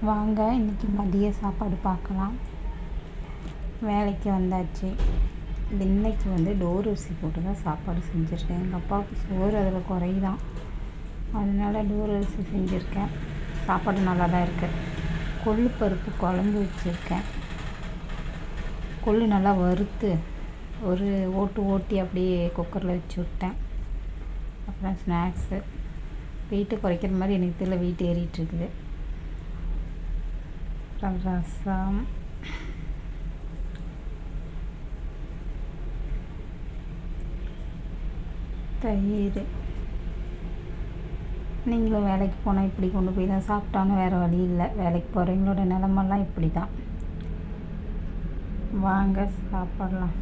வாங்க இன்றைக்கி மதிய சாப்பாடு பார்க்கலாம். வேலைக்கு வந்தாச்சு. இன்றைக்கி டோர் அரிசி போட்டு தான் சாப்பாடு செஞ்சுருக்கேன். எங்கள் அப்பாவுக்கு சோறு அதில் குறைதான், அதனால் டோர் அரிசி செஞ்சுருக்கேன். சாப்பாடு நல்லா தான் இருக்குது. கொள்ளு பருப்பு குழம்பு வச்சுருக்கேன். கொள்ளு நல்லா வறுத்து ஒரு ஓட்டி அப்படியே குக்கரில் வச்சு விட்டேன். அப்புறம் ஸ்நாக்ஸு வெயிட்டு குறைக்கிற மாதிரி எனக்கு தெரியல, வெயிட் ஏறிட்டுருக்குது. அப்புறம் ரசம், தயிர். நீங்களும் வேலைக்கு போனால் இப்படி கொண்டு போய் தான் சாப்பிட்டாலும் வேறு வழி இல்லை. வேலைக்கு போகிறவங்களோட நிலமெல்லாம் இப்படி தான். வாங்க சாப்பிடலாம்.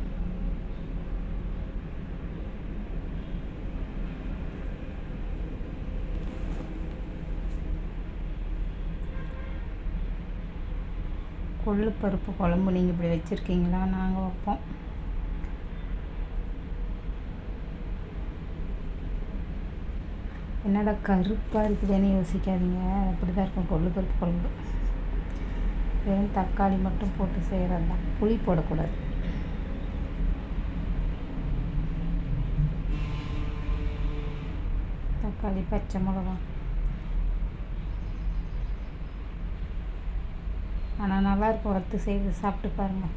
கொள்ளு பருப்பு குழம்பு நீங்கள் இப்படி வச்சுருக்கீங்களா? நாங்கள் வைப்போம். என்னடா கருப்பாக இருக்குதுன்னு யோசிக்காதீங்க, அப்படி தான் இருக்கும் கொள்ளு பருப்பு குழம்பு. வெறும் தக்காளி மட்டும் போட்டு செய்கிறது தான், புளி போடக்கூடாது. தக்காளி, பச்சை மிளகா. ஆனால் நல்லாயிருக்கும், வறுத்து செய்து சாப்பிட்டு பாருங்கள்.